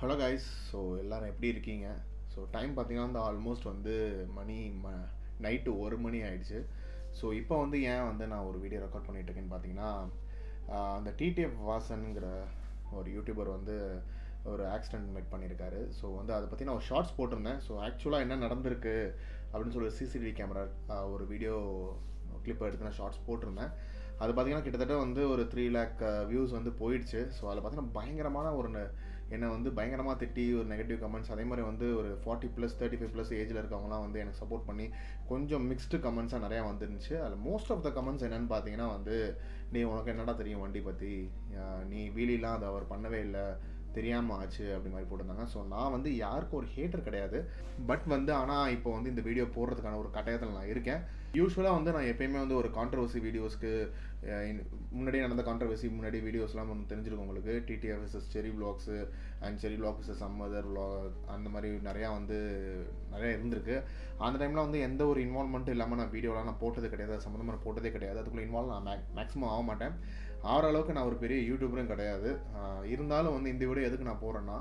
Hello guys. So எல்லோரும் எப்படி இருக்கீங்க? ஸோ டைம் பார்த்தீங்கன்னா வந்து ஆல்மோஸ்ட் வந்து மணி நைட்டு 1 மணி ஆயிடுச்சு. ஸோ இப்போ வந்து ஏன் வந்து நான் ஒரு வீடியோ ரெக்கார்ட் பண்ணிகிட்ருக்கேன்னு பார்த்தீங்கன்னா, அந்த டிடிஎஃப் வாசனுங்கிற ஒரு யூடியூபர் வந்து ஒரு ஆக்சிடென்ட் மேக் பண்ணியிருக்காரு. ஸோ வந்து அதை பற்றி நான் ஒரு ஷார்ட்ஸ் போட்டிருந்தேன். ஸோ ஆக்சுவலாக என்ன நடந்திருக்கு அப்படின்னு சொல்லி சிசிடிவி கேமரா ஒரு வீடியோ கிளிப்பை எடுத்து நான் ஷார்ட்ஸ் போட்டிருந்தேன். அது பார்த்திங்கன்னா கிட்டத்தட்ட வந்து ஒரு 3 lakh வியூஸ் வந்து போயிடுச்சு. ஸோ அதில் பார்த்திங்கன்னா பயங்கரமான ஒரு என்னை வந்து பயங்கரமாக திட்டி ஒரு நெகட்டிவ் கமெண்ட்ஸ், அதே மாதிரி வந்து ஒரு 40+, 35+ ஏஜில் இருக்கவங்களாம் வந்து எனக்கு சப்போர்ட் பண்ணி கொஞ்சம் மிக்ஸ்டு கமெண்ட்ஸாக நிறையா வந்துருந்துச்சு. அதில் மோஸ்ட் ஆஃப் த கமெண்ட்ஸ் என்னென்னு பார்த்தீங்கன்னா வந்து, நீ உனக்கு என்னடா தெரியும் வண்டி பற்றி, நீ வீலிலாம் அதை அவர் பண்ணவே இல்லை, தெரியாமல் ஆச்சு அப்படி மாதிரி போட்டிருந்தாங்க. ஸோ நான் வந்து யாருக்கும் ஒரு ஹேட்டர் கிடையாது. பட் வந்து ஆனால் இப்போ வந்து இந்த வீடியோ போடுறதுக்கான ஒரு கட்டாயத்தில் நான் இருக்கேன். யூஸ்வலாக வந்து நான் எப்பயுமே வந்து ஒரு கான்ட்ரவர்சி வீடியோஸ்க்கு முன்னாடி நடந்த கான்ட்ரவர்சி முன்னாடி வீடியோஸ்லாம் வந்து தெரிஞ்சிருக்கும் உங்களுக்கு. TTF vs Cherry vlogs and Cherry vlog vs some other vlog அந்த மாதிரி நிறையா இருந்திருக்கு. அந்த டைமில் வந்து எந்த ஒரு இன்வால்வ்மெண்ட்டும் இல்லாமல் நான் வீடியோலாம் நான் போட்டது கிடையாது, அது சம்மந்தமாக போட்டதே கிடையாது. அதுக்குள்ளே இன்வால்வ் நான் மேக்ஸிமம் ஆக மாட்டேன். ஆகிற அளவுக்கு நான் ஒரு பெரிய யூடியூபரும் கிடையாது. இருந்தாலும் வந்து இந்த வீடியோ எதுக்கு நான் போடுறேன்னா,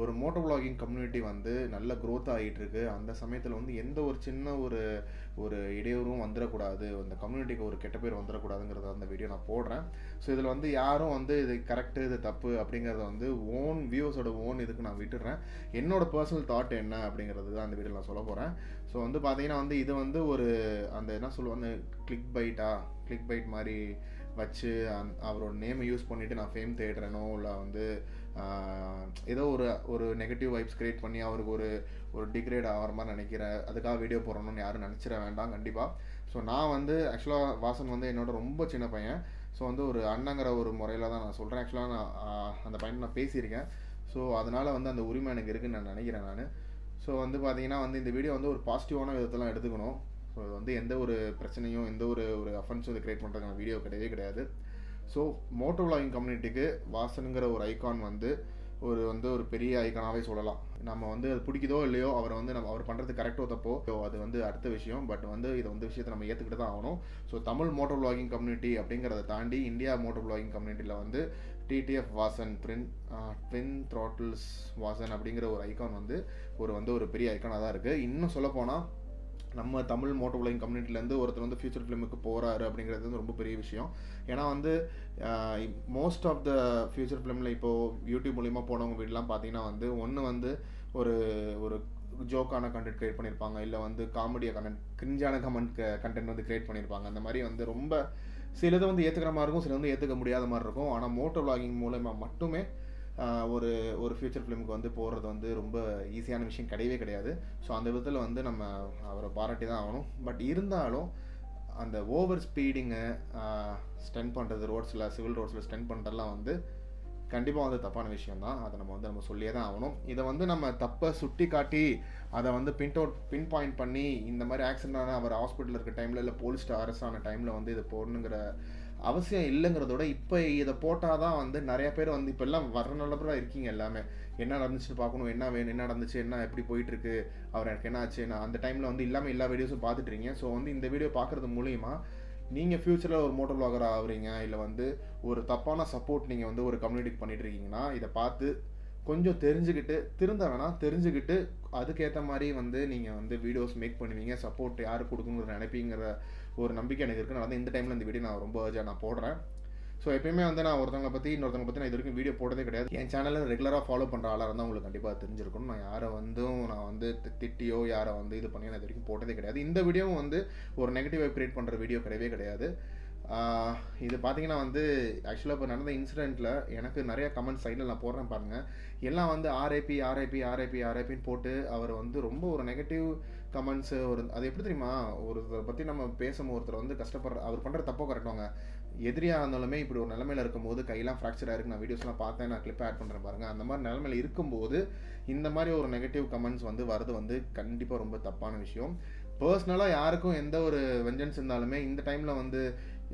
ஒரு மோட்டோ விளாகிங் கம்யூனிட்டி வந்து நல்ல க்ரோத் ஆகிட்டு இருக்கு. அந்த சமயத்தில் வந்து எந்த ஒரு சின்ன ஒரு இடையூறும் வந்துடக்கூடாது, அந்த கம்யூனிட்டிக்கு ஒரு கெட்ட பேர் வந்துடக்கூடாதுங்கிறத அந்த வீடியோ நான் போடுறேன். ஸோ இதில் வந்து யாரும் வந்து இது கரெக்டு இது தப்பு அப்படிங்கிறத வந்து வியூஸோட இதுக்கு நான் விட்டுடுறேன். என்னோடய பர்சனல் தாட் என்ன அப்படிங்கிறது தான் அந்த வீடியோ நான் சொல்ல போகிறேன். ஸோ வந்து பார்த்தீங்கன்னா வந்து இது வந்து ஒரு அந்த என்ன சொல்லுவாங்க, கிளிக் பைட் மாதிரி வச்சு அவரோட நேமை யூஸ் பண்ணிவிட்டு நான் ஃபேம் தேடுறேனோ இல்லை வந்து ஏதோ ஒரு நெகட்டிவ் வைப்ஸ் க்ரியேட் பண்ணி அவருக்கு ஒரு டிக்ரேட் ஆகிற மாதிரி நினைக்கிறேன், அதுக்காக வீடியோ போடணும்னு யாரும் நினச்சிட வேண்டாம் கண்டிப்பாக. ஸோ நான் வந்து ஆக்சுவலாக வாசன் வந்து என்னோட ரொம்ப சின்ன பையன். ஸோ வந்து ஒரு அண்ணங்கிற ஒரு முறையில் தான் நான் சொல்கிறேன். ஆக்சுவலாக நான் அந்த பையனை நான் பேசியிருக்கேன். ஸோ அதனால் வந்து அந்த உரிமை எனக்கு இருக்குதுன்னு நான் நினைக்கிறேன் நான். ஸோ வந்து பார்த்தீங்கன்னா வந்து இந்த வீடியோ வந்து ஒரு பாசிட்டிவான விதத்தெல்லாம் எடுத்துக்கணும். ஸோ இது வந்து எந்த ஒரு பிரச்சனையும் எந்த ஒரு அஃபென்ஸும் இது கிரியேட் பண்ணுறதுக்கான வீடியோ கிடையாது. ஸோ மோட்டோ விளாகிங் கம்யூனிட்டிக்கு வாசனுங்கிற ஒரு ஐகான் வந்து ஒரு பெரிய ஐக்கானாகவே சொல்லலாம். நம்ம வந்து அது பிடிக்குதோ இல்லையோ அவர் பண்ணுறது கரெக்டோ தப்போ அது வந்து அடுத்த விஷயம். பட் வந்து இதை விஷயத்தை நம்ம ஏற்றுக்கிட்டு தான் ஆகணும். So Tamil moto vlogging community அப்படிங்கிறத தாண்டி இந்தியா மோட்டோ விளாகிங் கம்யூனிட்டியில் வந்து TTF Vasan twin throttlers Vasan அப்படிங்கிற ஒரு ஐக்கான் வந்து ஒரு பெரிய ஐக்கானாக தான் இருக்குது. இன்னும் சொல்லப்போனால் நம்ம தமிழ் மோட்டோ விளாகிங் கம்யூனிட்டிலேருந்து ஒருத்தர் வந்து ஃபியூச்சர் ஃபிலிமுக்கு போகிறாரு அப்படிங்கிறது வந்து ரொம்ப பெரிய விஷயம். ஏன்னா வந்து மோஸ்ட் ஆஃப் த ஃபியூச்சர் ஃபிலிமில் இப்போது யூடியூப் மூலிமா போனவங்க வீடெலாம் பார்த்தீங்கன்னா வந்து ஒன்று வந்து ஒரு ஜோக்கான கண்டென்ட் க்ரியேட் பண்ணியிருப்பாங்க, இல்லை வந்து காமெடியாக கிரிஞ்சான கண்டென்ட் வந்து க்ரியேட் பண்ணியிருப்பாங்க. அந்த மாதிரி வந்து ரொம்ப சிலது வந்து ஏற்றுக்கிற மாதிரி இருக்கும், சில வந்து ஏற்றுக்க முடியாத மாதிரி இருக்கும். ஆனால் மோட்டோ விளாகிங் மூலமா மட்டுமே ஒரு ஃபியூச்சர் ஃபிலிமுக்கு வந்து போகிறது வந்து ரொம்ப ஈஸியான விஷயம் கிடையாது. ஸோ அந்த விதத்தில் வந்து நம்ம அவரை பாராட்டி தான் ஆகணும். பட் இருந்தாலும் அந்த ஓவர் ஸ்பீடிங்கு ஸ்டெண்ட் பண்ணுறது சிவில் ரோட்ஸில் ஸ்டெண்ட் பண்ணுறதுலாம் வந்து கண்டிப்பாக வந்து தப்பான விஷயம் தான். அதை நம்ம சொல்லியே தான் ஆகணும். இதை வந்து நம்ம தப்பை சுட்டி காட்டி அதை வந்து பின் பாயிண்ட் பண்ணி இந்த மாதிரி ஆக்சிடென்ட் ஆன அவர் ஹாஸ்பிட்டலில் இருக்க டைமில் இல்லை போலீஸ் அரெஸ்ட் ஆன டைமில் வந்து இதை போடணுங்கிற அவசியம் இல்லைங்கிறதோட இப்போ இதை போட்டால் தான் வந்து நிறைய பேர் வந்து இப்போ எல்லாம் வர நல்லபராக இருக்கீங்க. எல்லாமே என்ன நடந்துச்சுன்னு பார்க்கணும், என்ன வேணும், என்ன நடந்துச்சு, என்ன எப்படி போயிட்டுருக்கு, அவர் எனக்கு என்ன ஆச்சு, நான் அந்த டைமில் வந்து இல்லாமல் எல்லா வீடியோஸும் பார்த்துட்ருக்கீங்க. ஸோ வந்து இந்த வீடியோ பார்க்குறது மூலிமா நீங்கள் ஃப்யூச்சரில் ஒரு மோட்டோ விளாகர் ஆகுறீங்க, இல்லை வந்து ஒரு தப்பான சப்போர்ட் நீங்கள் வந்து ஒரு கம்யூனிட்டிக்கு பண்ணிகிட்டு இருக்கீங்கன்னா இதை பார்த்து கொஞ்சம் தெரிஞ்சுக்கிட்டு அதுக்கேற்ற மாதிரி வந்து நீங்கள் வந்து வீடியோஸ் மேக் பண்ணுவீங்க, சப்போர்ட் யார் கொடுக்கணுங்கிற நினைப்பீங்கிற ஒரு நம்பிக்கை எனக்கு இருக்குது. நான் இந்த டைமில் இந்த வீடியோ நான் ரொம்ப நான் போடுறேன். ஸோ எப்பயுமே வந்து நான் இன்னொருத்தவங்க பற்றி நான் இது வரைக்கும் வீடியோ போட்டதே கிடையாது. என் சேனலில் ரெகுலராக ஃபாலோ பண்ணுற ஆளாக இருந்தால் உங்களுக்கு கண்டிப்பாக தெரிஞ்சிருக்கணும். நான் வந்து திட்டியோ யாரை வந்து இது பண்ணி நான் இது வரைக்கும் போட்டதே கிடையாது. இந்த வீடியோவும் வந்து ஒரு நெகட்டிவ் வைப் கிரியேட் பண்ணுற வீடியோ கிடையாது. இது பார்த்தீங்கன்னா வந்து ஆக்சுவலாக இப்போ நடந்த இன்சிடெண்ட்டில் எனக்கு நிறைய கமெண்ட்ஸ் சைடில் நான் போடுறேன் பாருங்கள். எல்லாம் வந்து ஆர்ஐபின்னு போட்டு அவர் வந்து ரொம்ப ஒரு நெகட்டிவ் கமெண்ட்ஸு அது எப்படி தெரியுமா, ஒருத்தரை பற்றி நம்ம பேசும்போது ஒருத்தர் வந்து கஷ்டப்படுற அவர் பண்ணுற தப்போ கரெக்டாங்க. எதிரியாக இருந்தாலுமே இப்படி ஒரு நிலமையில் இருக்கும்போது கையெல்லாம் ஃப்ராக்சர் ஆகிருக்கு. நான் வீடியோஸ்லாம் பார்த்தேன், நான் கிளிப் ஆட் பண்ணுறேன் பாருங்கள். அந்த மாதிரி நிலமையில் இருக்கும்போது இந்த மாதிரி ஒரு நெகட்டிவ் கமெண்ட்ஸ் வந்து வரது வந்து கண்டிப்பாக ரொம்ப தப்பான விஷயம். பர்சனலாக யாருக்கும் எந்த ஒரு வெஞ்சன்ஸ் இருந்தாலுமே இந்த டைமில் வந்து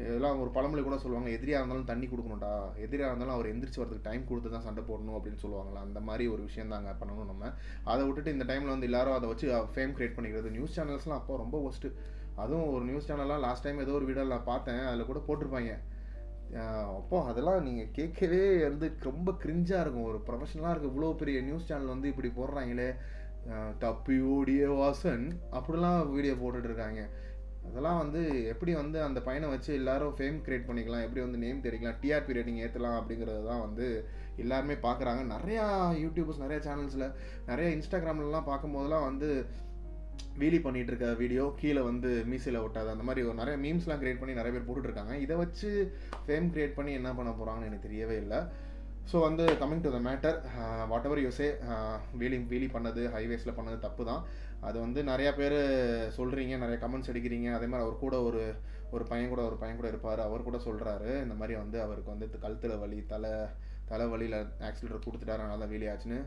இதெல்லாம் ஒரு பழமொழி கூட சொல்லுவாங்க, எதிரியாக இருந்தாலும் தண்ணி கொடுக்கணும்டா, எதிரியாக இருந்தாலும் அவர் எந்திரிச்சு வரதுக்கு டைம் கொடுத்து தான் சண்டை போடணும் அப்படின்னு சொல்லுவாங்களா. அந்த மாதிரி ஒரு விஷயம் தாங்க பண்ணணும் நம்ம. அதை விட்டுட்டு இந்த டைமில் வந்து எல்லாரும் அதை வச்சு ஃபேம் கிரியேட் பண்ணிக்கிறது. நியூஸ் சேனல்ஸ்லாம் அப்போ ரொம்ப ஒஸ்ட்டு. அதுவும் ஒரு நியூஸ் சேனல்லாம் லாஸ்ட் டைம் ஏதோ ஒரு வீடியோ நான் பார்த்தேன், அதில் கூட போட்டிருப்பாங்க, அப்போ அதெல்லாம் நீங்கள் கேட்கவே வந்து ரொம்ப கிரிஞ்சாக இருக்கும். ஒரு ப்ரொஃபஷனலாக இருக்குது, இவ்வளோ பெரிய நியூஸ் சேனல் வந்து இப்படி போடுறாங்களே, தப்பி ஓடிய வாசன் அப்படிலாம் வீடியோ போட்டுட்ருக்காங்க. அதெல்லாம் வந்து எப்படி வந்து அந்த பையனை வச்சு எல்லாரும் ஃபேம் கிரியேட் பண்ணிக்கலாம், எப்படி வந்து நேம் தெரிவிக்கலாம், டிஆர்பி ரேட்டிங் ஏற்றலாம் அப்படிங்கிறது தான் வந்து எல்லாருமே பார்க்குறாங்க. நிறையா யூடியூபர்ஸ், நிறையா சேனல்ஸில், நிறையா இன்ஸ்டாகிராம்லலாம் பார்க்கும்போதெல்லாம் வந்து வீலி பண்ணிகிட்டு இருக்க வீடியோ கீழே வந்து மீசையில் ஒட்டாது அந்த மாதிரி ஒரு நிறைய மீம்ஸ்லாம் கிரியேட் பண்ணி நிறைய பேர் போட்டுட்ருக்காங்க. இதை வச்சு ஃபேம் கிரியேட் பண்ணி என்ன பண்ண போகிறாங்கன்னு எனக்கு தெரியவே இல்லை. ஸோ வந்து coming to the matter, what ever you say, wheelie பண்ணது, ஹைவேஸில் பண்ணது தப்பு தான். அது வந்து நிறையா பேர் சொல்கிறீங்க, நிறைய கமெண்ட்ஸ் அடிக்கிறீங்க. அதே மாதிரி அவர் கூட ஒரு பையன் கூட இருப்பார், அவர் கூட சொல்கிறாரு இந்த மாதிரி வந்து அவருக்கு வந்து கழுத்தில் வலி, தலை வலியில் ஆக்சிலேட்டர் கொடுத்துட்டாரு, அதனால தான் வீலி ஆச்சுன்னு.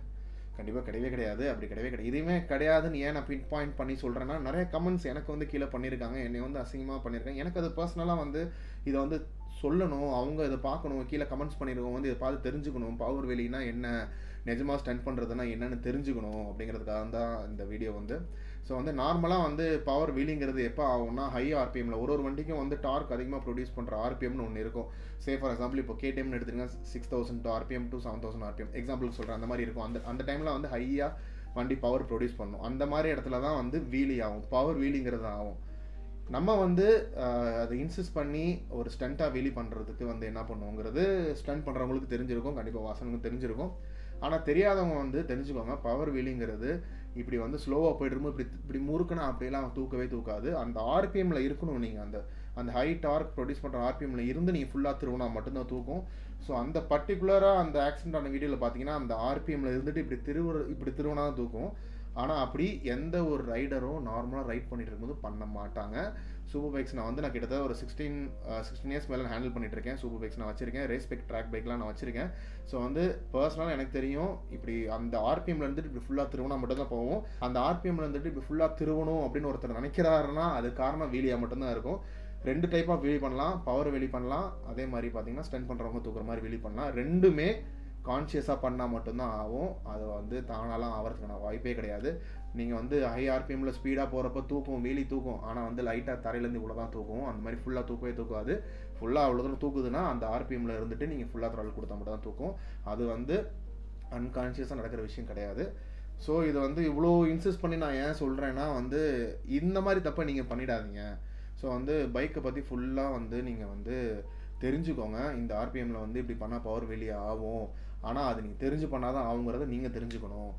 கண்டிப்பாக கிடையவே கிடையாது, அப்படி கிடையவே கிடையாது. இதுவுமே கிடையாதுன்னு ஏன் நான் பின் பாயிண்ட் பண்ணி சொல்கிறேன்னா, நிறைய கமெண்ட்ஸ் எனக்கு வந்து கீழே பண்ணியிருக்காங்க, என்னை வந்து அசிங்கமாக பண்ணியிருக்காங்க. எனக்கு அது பர்சனலாக வந்து இதை வந்து சொல்லணும், அவங்க இதை பார்க்கணும், கீழே கமெண்ட்ஸ் பண்ணியிருக்கோம் வந்து இதை பார்த்து தெரிஞ்சுக்கணும், பவர் வெளினா என்ன, நிஜமாக ஸ்டண்ட் பண்ணுறதுனா என்னென்னு தெரிஞ்சுக்கணும் அப்படிங்கிறதுக்காக தான் இந்த வீடியோ வந்து. ஸோ வந்து நார்மலாக வந்து பவர் வீலிங்கிறது எப்போ ஆகும்னா, ஹை ஆர்பிஎம்மில் ஒரு வண்டிக்கும் வந்து டார்க் அதிகமாக ப்ரொடியூஸ் பண்ணுற ஆர்பிஎம்னு ஒன்று இருக்கும். ஃபார் எக்ஸாம்பிள் இப்போ கேடிஎம்னு எடுத்துங்க, 6000 ஆர்பிஎம் டு 7000 ஆர்பிஎம் எக்ஸாம்பிளுக்கு சொல்கிறேன், அந்த மாதிரி இருக்கும். அந்த டைமில் வந்து ஹையாக வண்டி பவர் ப்ரொடியூஸ் பண்ணணும். அந்த மாதிரி இடத்துல தான் வந்து வீலி ஆகும், பவர் வீலிங்கிறது ஆகும். நம்ம வந்து அதை இன்சிஸ்ட் பண்ணி ஒரு ஸ்டண்ட்டாக வீலி பண்ணுறதுக்கு வந்து என்ன பண்ணுவோங்கிறது ஸ்டண்ட் பண்ணுறவங்களுக்கு தெரிஞ்சிருக்கும், கண்டிப்பாக வாசனுக்கு தெரிஞ்சிருக்கும். ஆனால் தெரியாதவங்க வந்து தெரிஞ்சுக்கோங்க, பவர் வீலிங்கிறது இப்படி வந்து ஸ்லோவாக போய்ட்டு இருக்கும், இப்படி முறுக்குனா அப்படிலாம் தூக்கவே தூக்காது. அந்த ஆர்பிஎம்மில் இருக்கணும், நீங்கள் அந்த ஹை டார்க் ப்ரொடியூஸ் பண்ணுற ஆர்பிஎம்மில் இருந்து நீங்கள் ஃபுல்லாக திருவினா மட்டும்தான் தூக்கும். ஸோ அந்த பர்டிகுலராக அந்த ஆக்சிடென்ட் ஆன வீடியோவில் பார்த்தீங்கன்னா அந்த ஆர்பிஎம்மில் இருந்துட்டு இப்படி திருவினா தான் தூக்கும். ஆனால் அப்படி எந்த ஒரு ரைடரும் நார்மலாக ரைட் பண்ணிட்டு இருக்கும்போது பண்ண மாட்டாங்க. சூப்பர் பைக்ஸ் நான் கிட்டத்தட்ட ஒரு 16 இயர்ஸ் மேலே ஹேண்டில் பண்ணிட்டு இருக்கேன். சூப்பர் பைக்ஸ் நான் வச்சிருக்கேன், ரேஸ் பைக், ட்ராக் பைக்லாம் நான் வச்சிருக்கேன். ஸோ வந்து பர்சனலாக எனக்கு தெரியும், இப்படி அந்த ஆர்பிஎம்ல இருந்துட்டு இப்படி ஃபுல்லாக திருவனா மட்டும் தான் போகும். அந்த ஆர்பிஎம்ல இருந்துட்டு இப்படி ஃபுல்லாக திருவணும் அப்படின்னு ஒருத்தர் நினைக்கிறாருன்னா அது காரணம் வீலியாக மட்டும்தான் இருக்கும். 2 டைப்பாக வீலி பண்ணலாம், பவர் வீலி பண்ணலாம், அதே மாதிரி பார்த்தீங்கன்னா ஸ்டண்ட் பண்ணுறவங்க தூக்குற மாதிரி வீலி பண்ணலாம். ரெண்டுமே கான்ஷியஸாக பண்ணால் மட்டும்தான் ஆகும். அது வந்து தானாலாம் ஆகிறதுக்கான வாய்ப்பே கிடையாது. நீங்கள் வந்து ஹை ஆர்பிஎம்மில் ஸ்பீடாக போகிறப்ப தூக்கும், வீலி தூக்கும், ஆனால் வந்து லைட்டாக தரையிலேருந்து இவ்வளோ தான் தூக்கும். அந்த மாதிரி ஃபுல்லாக தூக்கவே தூக்காது. ஃபுல்லாக அவ்வளோ தூரம் தூக்குதுன்னா அந்த ஆர்பிஎம்மில் இருந்துட்டு நீங்கள் ஃபுல்லாக த்ரால் கொடுத்தா மட்டும் தான் தூக்கும். அது வந்து அன்கான்ஷியஸாக நடக்கிற விஷயம் கிடையாது. ஸோ இது வந்து இவ்வளோ இன்சிஸ்ட் பண்ணி நான் ஏன் சொல்கிறேன்னா வந்து இந்த மாதிரி தப்பை நீங்கள் பண்ணிடாதீங்க. ஸோ வந்து பைக்கை பற்றி ஃபுல்லாக வந்து நீங்கள் வந்து தெரிஞ்சுக்கோங்க. இந்த ஆர்பிஎம்மில் வந்து இப்படி பண்ணால் பவர் வெளியே ஆகும், ஆனால் அது நீங்கள் தெரிஞ்சு பண்ணால் தான் ஆகுங்கிறத நீங்கள் தெரிஞ்சுக்கணும்.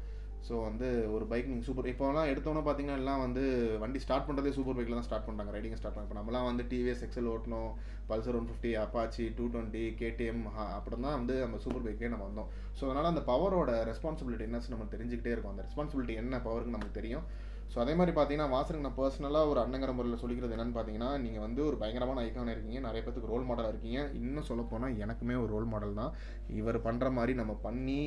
ஸோ வந்து ஒரு பைக் நீங்கள் சூப்பர் இப்போலாம் எடுத்தோன்னே பார்த்தீங்கன்னா எல்லாம் வந்து வண்டி ஸ்டார்ட் பண்ணுறதே சூப்பர் பைக்கில் தான் ஸ்டார்ட் பண்ணுறாங்க, ரைடிங் ஸ்டார்ட் பண்ணுறாங்க. இப்போ நம்மளாம் வந்து டிவிஎஸ் எக்ஸல் ஓட்டணும், பல்சர் 150, அப்பாச்சி 220, கேடிஎம் அப்படி தான் வந்து நம்ம சூப்பர் பைக்கே நம்ம வந்தோம். ஸோ அதனால் அந்த பவரோட ரெஸ்பான்சிபிலிட்டி என்னச்சு நம்ம தெரிஞ்சுக்கிட்டே இருக்கும். அந்த ரெஸ்பான்சிபிலிட்டி என்ன பவருக்கு நமக்கு தெரியும். ஸோ அதே மாதிரி பார்த்தீங்கன்னா வாசனுக்கு நான் பர்சனலாக ஒரு அண்ணங்கிற முறையில் சொல்லிக்கிறது என்னென்னு பார்த்தீங்கன்னா, நீங்கள் வந்து ஒரு பயங்கரமான ஐக்கான இருக்கீங்க, நிறைய பேருக்கு ரோல் மாடலாக இருக்கீங்க. இன்னும் சொல்லப்போனால் எனக்குமே ஒரு ரோல் மாடல் தான். இவர் பண்ணுற மாதிரி நம்ம பண்ணி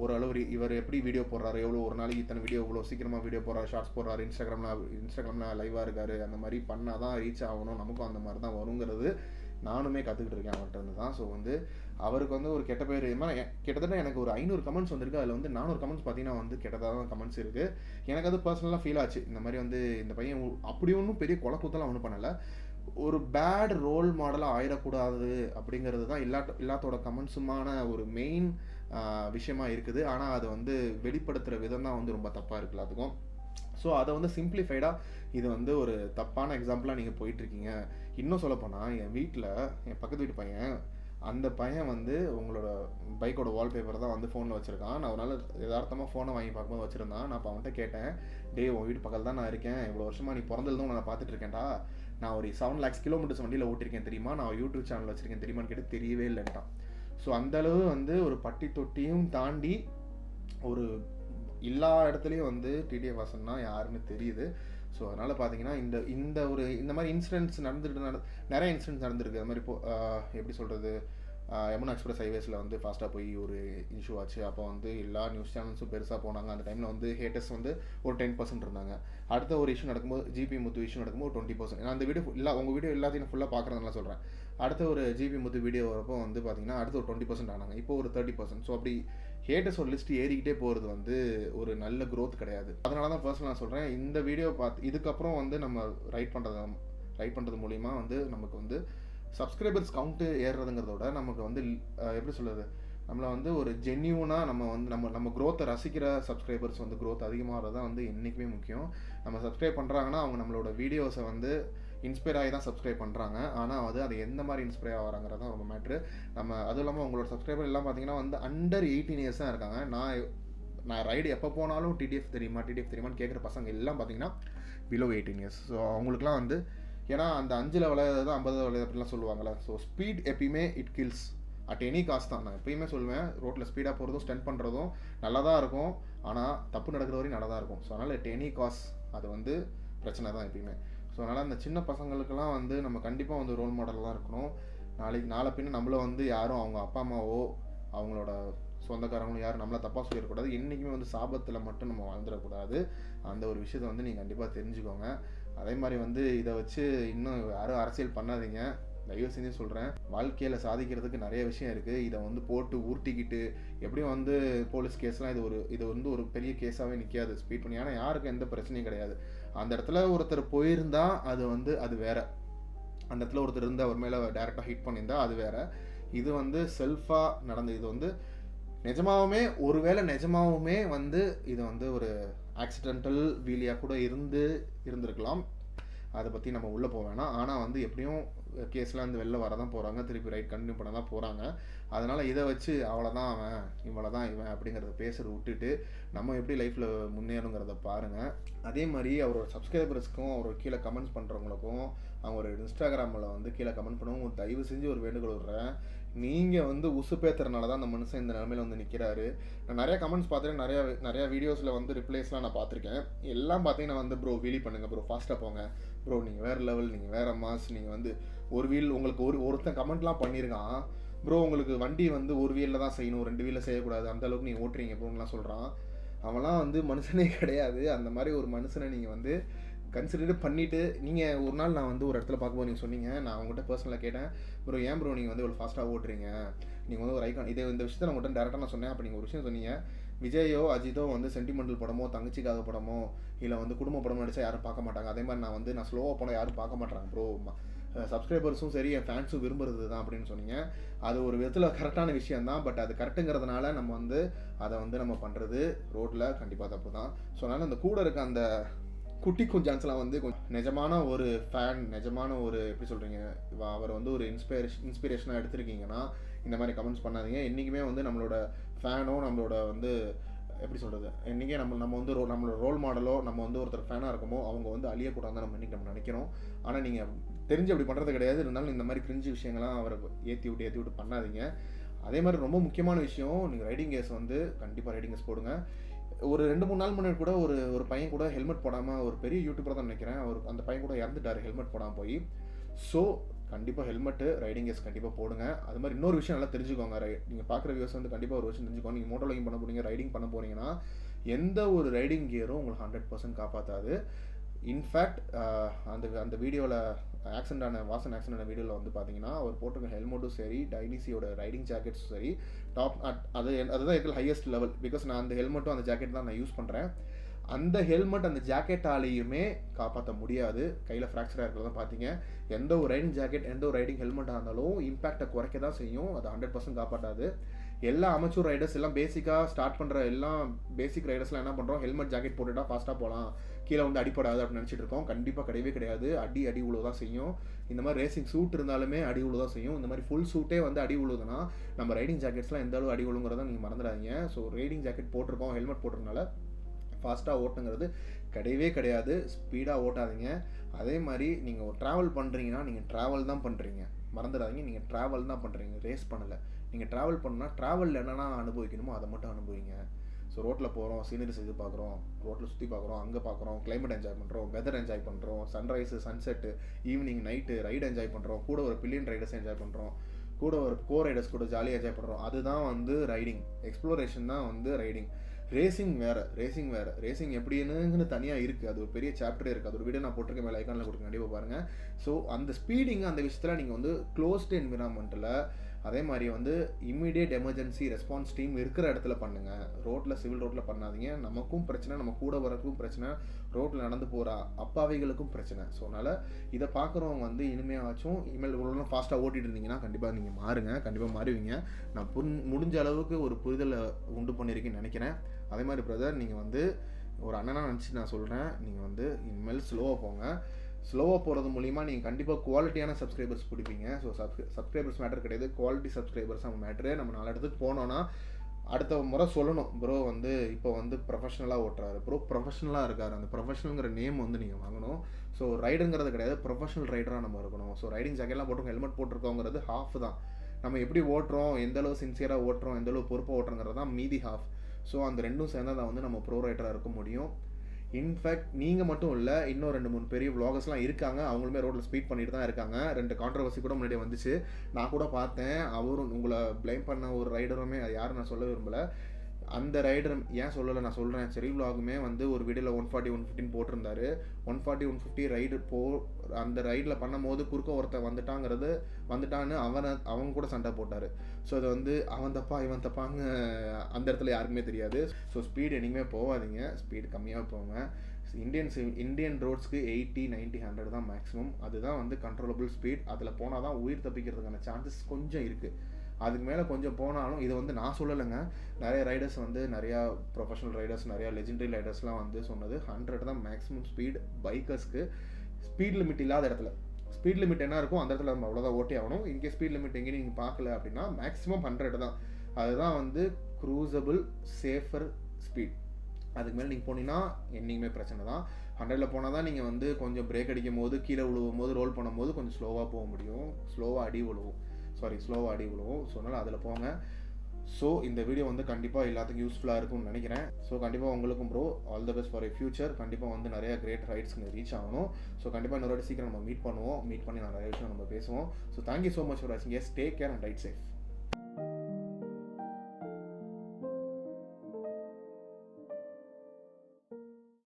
ஓரளவு இவர் எப்படி வீடியோ போடுறாரு, எவ்வளோ ஒரு நாளைக்கு இத்தனை வீடியோ இவ்வளோ சீக்கிரமாக வீடியோ போடுறாரு, ஷார்ட்ஸ் போடுறாரு, இன்ஸ்டாகிராமில் லைவாக இருக்கார், அந்த மாதிரி பண்ணால் தான் ரீச் ஆகணும், நமக்கும் அந்த மாதிரி தான் வருங்கிறது நானுமே கற்றுக்கிட்டு இருக்கேன் அவர்கிட்ட இருந்து தான். ஸோ வந்து அவருக்கு வந்து ஒரு கெட்ட பேர், இது மாதிரி கிட்டத்தட்ட எனக்கு ஒரு 500 கமெண்ட்ஸ் வந்திருக்கு. அதில் வந்து 400 கமெண்ட்ஸ் பார்த்தீங்கன்னா வந்து கெட்டதாக தான் கமெண்ட்ஸ் இருக்குது. எனக்கு அது பர்சனலாக ஃபீல் ஆச்சு. இந்த மாதிரி வந்து இந்த பையன் அப்படி ஒன்றும் பெரிய கொலை கூத்தலாம் ஒன்றும் பண்ணலை, ஒரு பேட் ரோல் மாடலாக ஆயிடக்கூடாது அப்படிங்கிறது தான் எல்லாத்தோட கமெண்ட்ஸுமான ஒரு மெயின் விஷயமா இருக்குது. ஆனால் அதை வந்து வெளிப்படுத்துகிற விதம் தான் வந்து ரொம்ப தப்பாக இருக்குது எல்லாத்துக்கும். ஸோ அதை வந்து சிம்பிளிஃபைடாக இது வந்து ஒரு தப்பான எக்ஸாம்பிளாக நீங்கள் போயிட்டுருக்கீங்க. இன்னும் சொல்லப்போனால் என் வீட்டில் என் பக்கத்து வீட்டு பையன், அந்த பையன் வந்து உங்களோட பைக்கோட வால்பேப்பர் தான் வந்து ஃபோனில் வச்சுருக்கான். நான் அதனால் யதார்த்தமாக ஃபோனை வாங்கி பார்க்கும்போது வச்சுருந்தான். நான் இப்போ அவன்கிட்ட கேட்டேன், உன் வீட்டு பக்கத்தில் தான் நான் இருக்கேன், இவ்வளோ வருஷமாக நீ பிறந்ததும் நான் பார்த்துட்ருக்கேன்டா, நான் ஒரு 7 lakhs கிலோமீட்டர்ஸ் வண்டியில் ஓட்டிருக்கேன் தெரியுமா, நான் யூடியூப் சேனல் வச்சுருக்கேன் தெரியுமான்னு கேட்டு தெரியவே இல்லைன்ட்டான். ஸோ அந்தளவு வந்து ஒரு பட்டி தொட்டியும் தாண்டி ஒரு எல்லா இடத்துலையும் வந்து டிடிஎஃப் வாசன்னா யாருன்னு தெரியுது. ஸோ அதனால் பார்த்தீங்கன்னா இந்த மாதிரி இன்சிடென்ட்ஸ் நிறைய இன்சிடென்ட்ஸ் நடந்திருக்கு. அது மாதிரி எப்படி சொல்கிறது, யமுனா எக்ஸ்பிரஸ் ஹைவேஸில் வந்து ஃபாஸ்ட்டாக போய் ஒரு இஷ்யூ ஆச்சு. அப்போ வந்து எல்லா நியூஸ் சேனல்ஸும் பெருசாக போனாங்க. அந்த டைமில் வந்து ஹேட்டர்ஸ் வந்து ஒரு 10% இருந்தாங்க. அடுத்த ஒரு இஷ்யூ நடக்கும்போது, ஜிபி முத்து இஷ்யூ நடக்கும்போது 20%. நான் அந்த வீடியோ உங்கள் வீடியோ எல்லாத்தையும் ஃபுல்லாக பார்க்குறதுனால சொல்கிறேன். அடுத்த ஒரு ஜிபி முத்து வீடியோ வரப்போ வந்து பார்த்தீங்கன்னா அடுத்த ஒரு 20% ஆனாங்க, இப்போ ஒரு 30%. ஸோ அப்படி ஹேட்டர்ஸ் ஒரு லிஸ்ட் ஏறிக்கிட்டே போகிறது வந்து ஒரு நல்ல க்ரோத் கிடையாது. அதனால தான் பர்சனலாக நான் சொல்கிறேன், இந்த வீடியோ இதுக்கப்புறம் வந்து நம்ம ரைட் பண்ணுறது மூலிமா வந்து நமக்கு வந்து சப்ஸ்கிரைபர்ஸ் கவுண்ட்டு ஏறுறதுங்கிறத விட நமக்கு வந்து எப்படி சொல்கிறது, நம்மளை வந்து ஒரு ஜென்யூனாக நம்ம வந்து நம்ம க்ரோத்தை ரசிக்கிற சப்ஸ்கிரைபர்ஸ் வந்து க்ரோத் அதிகமாகிறது தான் வந்து என்றைக்குமே முக்கியம். நம்ம சப்ஸ்கிரைப் பண்ணுறாங்கன்னா அவங்க நம்மளோட வீடியோஸை வந்து இன்ஸ்பயர் ஆகி தான் சப்ஸ்கிரைப் பண்ணுறாங்க. ஆனால் அது எந்த மாதிரி இன்ஸ்பயர் ஆகிறாங்கிறது தான் ரொம்ப மேட்ரு. அதுவும் இல்லாமல் உங்களோட சப்ஸ்கிரைபர் எல்லாம் பார்த்தீங்கன்னா வந்து அண்டர் 18 இயர்ஸ் தான் இருக்காங்க. நான் ரைடு எப்போ போனாலும் டிடிஎஃப் தெரியுமான்னு கேட்குற பசங்க எல்லாம் பார்த்தீங்கன்னா பிலோ 18 இயர்ஸ். ஸோ அவங்களுக்குலாம் வந்து ஏன்னா அந்த 5ல் விளையாடுறது 50 விளையாடு அப்படிலாம் சொல்லுவாங்கள்ல. ஸோ ஸ்பீட் எப்பயுமே it kills at any cost தான். நான் எப்பயுமே சொல்லுவேன், ரோட்டில் ஸ்பீடாக போகிறதும் ஸ்டண்ட் பண்ணுறதும் நல்லா தான் இருக்கும், ஆனால் தப்பு நடக்கிற வரையும் நல்லா தான் இருக்கும். ஸோ அதனால் அட் எனி காஸ்ட் அது வந்து பிரச்சனை தான் எப்பயுமே. ஸோ அதனால் அந்த சின்ன பசங்களுக்கெல்லாம் வந்து நம்ம கண்டிப்பாக வந்து ரோல் மாடல் தான் இருக்கணும். நாளை பின்ன நம்மள வந்து யாரும் அவங்க அப்பா அம்மாவோ அவங்களோட சொந்தக்காரங்களும் யாரும் நம்மளை தப்பாக சொல்லிடக்கூடாது. என்றைக்குமே வந்து சாபத்தில் மட்டும் நம்ம வாழ்ந்துடக்கூடாது. அந்த ஒரு விஷயத்தை வந்து நீங்கள் கண்டிப்பாக தெரிஞ்சுக்கோங்க. அதே மாதிரி வந்து இதை வச்சு இன்னும் யாரும் அரசியல் பண்ணாதீங்க, தயவு செஞ்சு சொல்கிறேன். வாழ்க்கையில் சாதிக்கிறதுக்கு நிறைய விஷயம் இருக்குது. இதை வந்து போட்டு ஊர்ட்டிக்கிட்டு எப்படியும் வந்து போலீஸ் கேஸ்லாம் இது வந்து ஒரு பெரிய கேஸாகவே நிற்காது ஸ்பீட் பண்ணி. ஆனால் யாருக்கும் எந்த பிரச்சனையும் கிடையாது. அந்த இடத்துல ஒருத்தர் போயிருந்தால் அது வேற. அந்த இடத்துல ஒருத்தர் இருந்து அவர் மேலே டேரெக்டாக ஹிட் பண்ணியிருந்தால் அது வேற. இது வந்து செல்ஃபாக நடந்து இது வந்து நிஜமாவுமே வந்து இது வந்து ஒரு ஆக்சிடென்டல் வீலியாக கூட இருந்திருக்கலாம். அதை பற்றி நம்ம உள்ளே போக வேணாம். ஆனால் வந்து எப்படியும் கேஸ்லாம் வந்து வெளில வர தான் போகிறாங்க, திருப்பி ரைட் கண்டினியூ பண்ண தான் போகிறாங்க. அதனால் இதை வச்சு அவ்வளோதான் அவன் இவ்வளோதான் இவன் அப்படிங்கிறத பேசுகிறத விட்டுட்டு நம்ம எப்படி லைஃப்பில் முன்னேறுங்கிறத பாருங்கள். அதே மாதிரி அவரோட சப்ஸ்கிரைபர்ஸ்க்கும் அவரோட கீழே கமெண்ட்ஸ் பண்ணுறவங்களுக்கும் அவங்களோட இன்ஸ்டாகிராமில் வந்து கீழே கமெண்ட் பண்ணுவோம். தயவு செஞ்சு ஒரு வேண்டுகோள் விடுறேன், நீங்கள் வந்து உசுப்பேத்துறதுனால தான் அந்த மனுஷன் இந்த நிலமையில் வந்து நிற்கிறாரு. நான் நிறையா கமெண்ட்ஸ் பார்த்துட்டு நிறையா வீடியோஸில் வந்து ரிப்ளைஸ்லாம் நான் பார்த்துருக்கேன். எல்லாம் பார்த்தீங்கன்னா வந்து ப்ரோ வீலி பண்ணுங்கள் ப்ரோ, ஃபாஸ்ட்டாக போங்க ப்ரோ, நீங்கள் வேறு லெவல், நீங்கள் வேறு மாஸ், நீங்கள் வந்து ஒரு வீல் உங்களுக்கு ஒருத்தன் கமெண்ட்லாம் பண்ணியிருக்கான் ப்ரோ, உங்களுக்கு வண்டி வந்து ஒரு வீலில் தான் செய்யணும், 2 வீலில் செய்யக்கூடாது, அந்தளவுக்கு நீங்கள் ஓட்டுறீங்க ப்ரோன்னுலாம் சொல்கிறான். அவன்லாம் வந்து மனுஷனே கிடையாது. அந்த மாதிரி ஒரு மனுஷனை நீங்கள் வந்து கன்சிடர் பண்ணிவிட்டு நீங்கள் ஒரு நாள் நான் வந்து ஒரு இடத்துல பார்க்கும்போது நீங்கள் சொன்னீங்க, நான் உங்கள்கிட்ட பர்சனலாக கேட்டேன், ப்ரோ ஏன் ப்ரோ நீங்கள் வந்து இவ்வளோ ஃபாஸ்ட்டாக ஓட்டுறீங்க, நீங்கள் வந்து ஒரு ஐகான் இந்த விஷயத்தை நான் உங்கள்கிட்ட டேரெக்டாக நான் சொன்னேன். அப்போ நீங்கள் ஒரு விஷயம் சொன்னீங்க, விஜயோ அஜித்தோ வந்து சென்டிமெண்டல் படமோ தங்கச்சிக்காக படமோ இல்லை வந்து குடும்ப படமோ நடிச்சா யாரும் பார்க்க மாட்டாங்க. அதே மாதிரி நான் ஸ்லோவாக போனால் யாரும் பார்க்க மாட்டாங்க ப்ரோ, சப்ஸ்கிரைபர்ஸும் சரி என் ஃபேன்ஸும் விரும்புறது தான் அப்படின்னு சொன்னீங்க. அது ஒரு விதத்தில் கரெக்டான விஷயம் தான். பட் அது கரெக்டுங்கிறதுனால நம்ம வந்து அதை வந்து நம்ம பண்ணுறது ரோட்டில் கண்டிப்பாக தப்பு தான். ஸோ அதனால் அந்த கூட இருக்க அந்த குட்டி குஞ்சான்ஸ்லாம் வந்து கொஞ்சம் நிஜமான ஒரு ஃபேன், நிஜமான ஒரு எப்படி சொல்கிறீங்க, அவர் வந்து ஒரு இன்ஸ்பிரேஷனாக எடுத்திருக்கீங்கன்னா இந்த மாதிரி கமெண்ட்ஸ் பண்ணாதீங்க. என்றைக்குமே வந்து நம்மளோட ஃபேனோ நம்மளோட வந்து எப்படி சொல்கிறது, என்றைக்கே நம்ம வந்து நம்மளோட ரோல் மாடலோ நம்ம வந்து ஒருத்தர் ஃபேனாக இருக்கமோ அவங்க வந்து அழியக்கூடாது நம்ம இன்றைக்கி நம்ம நினைக்கிறோம். ஆனால் நீங்கள் தெரிஞ்சு அப்படி பண்ணுறது கிடையாது. இருந்தாலும் இந்த மாதிரி கிரிஞ்சு விஷயங்கள்லாம் அவரை ஏற்றி விட்டு பண்ணாதீங்க. அதே மாதிரி ரொம்ப முக்கியமான விஷயம், நீங்கள் ரைடிங் கேஸ் வந்து கண்டிப்பாக ரைடிங் கேஸ் போடுங்க. ஒரு 2-3 நாள் முன்னாடி கூட ஒரு பையன் கூட ஹெல்மெட் போடாமல், ஒரு பெரிய யூடியூபர் தான் நினைக்கிறேன், அந்த பையன் கூட இறந்துட்டார் ஹெல்மெட் போடாமல் போய். ஸோ கண்டிப்பாக ஹெல்மெட்டு ரைடிங் கேஸ் கண்டிப்பாக போடுங்க. அது மாதிரி இன்னொரு விஷயம் நல்லா தெரிஞ்சுக்கோங்க, நீங்கள் பார்க்குற வியூஸ் வந்து கண்டிப்பாக ஒரு விஷயம் தெரிஞ்சுக்கோங்க. நீங்கள் மோட்டோ ரைடிங் பண்ண போகிறீங்க, ரைடிங் பண்ண போகிறீங்கன்னா எந்த ஒரு ரைடிங் கியரும் உங்களுக்கு 100% காப்பாற்றாது. இன்ஃபேக்ட் அந்த வீடியோவில் வாசன் ஆக்சிடென்ட் ஆன வீடியோவில் வந்து பார்த்தீங்கன்னா அவர் போட்டிருக்க ஹெல்மெட்டும் சரி, டைனிசியோட ரைடிங் ஜாக்கெட்ஸும் சரி டாப் அதுதான் இருக்கிற ஹையஸ்ட் லெவல். பிகாஸ் நான் அந்த ஹெல்மெட்டும் அந்த ஜாக்கெட் தான் நான் யூஸ் பண்ணுறேன். அந்த ஹெல்மெட் அந்த ஜாக்கெட்டாலேயுமே காப்பாற்ற முடியாது. கையில் ஃப்ராக்சராக இருக்கிறத பார்த்தீங்க. எந்த ஒரு ரைடிங் ஜாக்கெட் எந்த ஒரு ரைடிங் ஹெல்மெட்டாக இருந்தாலும் இம்பேக்டை குறைக்க தான் செய்யும், அது 100% காப்பாற்றாது. எல்லா அமெச்சூர் ரைடர்ஸ் எல்லாம் பேசிக்காக ஸ்டார்ட் பண்ணுற பேசிக் ரைடர்ஸ்லாம் என்ன பண்ணுறோம், ஹெல்மெட் ஜாக்கெட் போட்டுட்டா ஃபாஸ்ட்டாக போகலாம், கீழே வந்து அடிப்படாது அப்படின்னு நினச்சிட்டு இருக்கோம். கண்டிப்பாக கிடையவே கிடையாது. அடி உழுவு தான் செய்யும். இந்த மாதிரி ரேசிங் சூட் இருந்தாலுமே அடி உழுவு தான் செய்யும். இந்த மாதிரி ஃபுல் சூட்டே வந்து அடி உழுவுதுன்னா நம்ம ரைடிங் ஜாக்கெட்ஸ்லாம் எந்த அளவு அடி உழுங்கிறத நீங்கள் மறந்துடாதீங்க. ஸோ ரைடிங் ஜாக்கெட் போட்டிருக்கோம், ஹெல்மெட் போட்டிருக்கனால ஃபாஸ்ட்டாக ஓட்டுங்கிறது கிடையவே கிடையாது. ஸ்பீடாக ஓட்டாதீங்க. அதே மாதிரி நீங்கள் ஒரு ட்ராவல் பண்ணுறீங்கன்னா நீங்கள் ட்ராவல் தான் பண்ணுறீங்க, மறந்துடாதீங்க. நீங்கள் ட்ராவல் தான் பண்ணுறீங்க, ரேஸ் பண்ணலை. நீங்கள் ட்ராவல் பண்ணால் ட்ராவலில் என்னென்னா அனுபவிக்கணுமோ அதை மட்டும் அனுபவிங்க. ஸோ ரோட்டில் போகிறோம், சீனரிஸ் இது பார்க்குறோம், ரோட்டில் சுற்றி பார்க்குறோம், அங்கே பார்க்குறோம், கிளைமேட் என்ஜாய் பண்ணுறோம், வெதர் என்ஜாய் பண்ணுறோம், sunrise sunset evening night ride enjoy பண்ணுறோம், கூட ஒரு பில்லியன் ரைடர்ஸ் என்ஜாய் பண்ணுறோம், கூட ஒரு ரைடர்ஸ் கூட ஜாலியாக என்ஜாய் பண்ணுறோம். அதுதான் வந்து ரைடிங். எக்ஸ்ப்ளோரேஷன் தான் வந்து ரைடிங். ரேசிங் வேறு. ரேசிங் எப்படின்னு தனியாக இருக்குது, அது ஒரு பெரிய சாப்டரே இருக்குது. அது ஒரு வீடியோ நான் போட்டிருக்கேன், மேலே ஐக்கானில் கொடுக்க கண்டிப்பாக பாருங்கள். ஸோ அந்த ஸ்பீடிங் அந்த விஷயத்தில் நீங்கள் வந்து க்ளோஸ்டு என்விரான்மெண்ட்டில் அதே மாதிரி வந்து இம்மிடியேட் எமர்ஜென்சி ரெஸ்பான்ஸ் டீம் இருக்கிற இடத்துல பண்ணுங்கள். ரோட்டில் சிவில் ரோட்டில் பண்ணாதீங்க. நமக்கும் பிரச்சனை, நம்ம கூட வரக்கும் பிரச்சனை, ரோட்டில் நடந்து போகிற அப்பாவிகளுக்கும் பிரச்சனை. ஸோ அதனால் இதை பார்க்குறவங்க வந்து இனிமேலாச்சும் இமெயில் இவ்வளோ ஃபாஸ்ட்டாக ஓட்டிகிட்டு இருந்தீங்கன்னா கண்டிப்பாக நீங்கள் மாறுங்க, கண்டிப்பாக மாறுவீங்க. நான் முடிஞ்ச அளவுக்கு ஒரு புரிதலை உண்டு பண்ணியிருக்கேன்னு நினைக்கிறேன். அதே மாதிரி பிரதர், நீங்கள் வந்து ஒரு அண்ணனாக நினச்சி நான் சொல்கிறேன், நீங்கள் வந்து இனிமேல் ஸ்லோவாக போங்க. ஸ்லோவாக போகிறது மூலிமா நீங்கள் கண்டிப்பாக குவாலிட்டியான சப்ஸ்கிரைபர்ஸ் பிடிப்பீங்க. ஸோ சப்ஸ்கிரைபர்ஸ் மேட்டர் கிடையாது, குவாலிட்டி சப்ஸ்கிரைபர்ஸ் நம்ம மேட்ரு. நம்ம 4 இடத்துக்கு போனோன்னா அடுத்த முறை சொல்லணும், ப்ரோ வந்து இப்போ வந்து ப்ரொஃபஷனலாக ஓட்டுறாரு, ப்ரோ ப்ரொஃபஷனலாக இருக்கார். அந்த ப்ரொஃபஷனலுங்கிற நேம் வந்து நீங்கள் வாங்கணும். ஸோ ரைடுங்கிறது கிடையாது, ப்ரொஃபஷனல் ரைடராக நம்ம இருக்கணும். ஸோ ரைடிங் ஜாக்கெட்லாம் போட்டு ஹெல்மெட் போட்டிருக்கோங்கிறது ஹாஃப் தான். நம்ம எப்படி ஓட்டுறோம், எந்தளவு சின்சியராக ஓட்டுறோம், எந்தளவு பொறுப்பாக ஓட்டுறோங்கிறது தான் மீதி ஹாஃப். ஸோ அந்த ரெண்டும் சேர்ந்தால் தான் வந்து நம்ம ப்ரோ ரைடராக இருக்க முடியும். இன்ஃபேக்ட் நீங்கள் மட்டும் இல்லை, இன்னும் 2-3 பெரிய vloggers-லாம் இருக்காங்க. அவங்களுமே ரோட்டில் ஸ்பீட் பண்ணிட்டு தான் இருக்காங்க. 2 கான்ட்ரவர்சி கூட முன்னாடியே வந்துச்சு, நான் கூட பார்த்தேன். அவரும் உங்களை ப்ளைம் பண்ண ஒரு ரைடருமே, அது யாரும் நான் சொல்ல விரும்பலை. அந்த ரைடர் ஏன் சொல்லலை நான் சொல்கிறேன். சரி vlogமே வந்து ஒரு வீடியோவில் 140 115 போட்டிருந்தாரு. 140 150 ரைடு அந்த ரைடில் பண்ணும்போது குறுக்க ஒருத்தன் வந்துட்டான்னு அவங்க கூட சண்டை போட்டார். ஸோ அது வந்து அவன் தப்பா இவன் தப்பாங்க அந்த இடத்துல யாருக்குமே தெரியாது. ஸோ ஸ்பீடு என்னைக்குமே போகாதீங்க, ஸ்பீடு கம்மியாக போங்க. இந்தியன் ரோட்ஸ்க்கு 80 90 100 தான் மேக்ஸிமம். அதுதான் வந்து கண்ட்ரோலபிள் ஸ்பீட். அதில் போனால் தான் உயிர் தப்பிக்கிறதுக்கான சான்சஸ் கொஞ்சம் இருக்குது. அதுக்கு மேலே கொஞ்சம் போனாலும், இது வந்து நான் சொல்லலைங்க, நிறைய ரைடர்ஸ் வந்து நிறையா ப்ரொஃபஷனல் ரைடர்ஸ், நிறையா லெஜெண்டரி ரைடர்ஸ்லாம் வந்து சொன்னது 100 தான் மேக்ஸிமம் ஸ்பீட் பைக்கர்ஸ்க்கு. ஸ்பீட் லிமிட் இல்லாத இடத்துல, ஸ்பீட் லிமிட் என்ன இருக்கும் அந்த இடத்துல நம்ம அவ்வளோதான் ஓட்டி ஆகணும். இங்கே ஸ்பீட் லிமிட் எங்கேயும் நீங்கள் பார்க்கல அப்படின்னா மேக்ஸிமம் 100 தான். அதுதான் வந்து க்ரூசபிள் சேஃபர் ஸ்பீட். அதுக்கு மேலே நீங்கள் போனீங்கன்னா என்றைக்குமே பிரச்சனை தான். 100ல் போனால் தான் நீங்கள் வந்து கொஞ்சம் பிரேக் அடிக்கும் போது, கீழே விழுவும் போது, ரோல் பண்ணும்போது கொஞ்சம் ஸ்லோவாக போக முடியும். ஸ்லோவாக அடி விழுவும். ஸோ அதனால் அதில் போங்க. ஸோ இந்த வீடியோ வந்து கண்டிப்பாக எல்லாத்துக்கும் யூஸ்ஃபுல்லாக இருக்கும்னு நினைக்கிறேன். ஸோ கண்டிப்பாக உங்களுக்கும் bro all the best for future. கண்டிப்பாக வந்து நிறைய கிரேட் ரைட்ஸ்க்கு ரீச் ஆகணும். ஸோ கண்டிப்பாக இன்னொரு சீக்கிரம் நம்ம மீட் பண்ணி நிறைய விஷயம் நம்ம பேசுவோம். So thank you so much for வாட்சிங். Yes, take care and ride safe.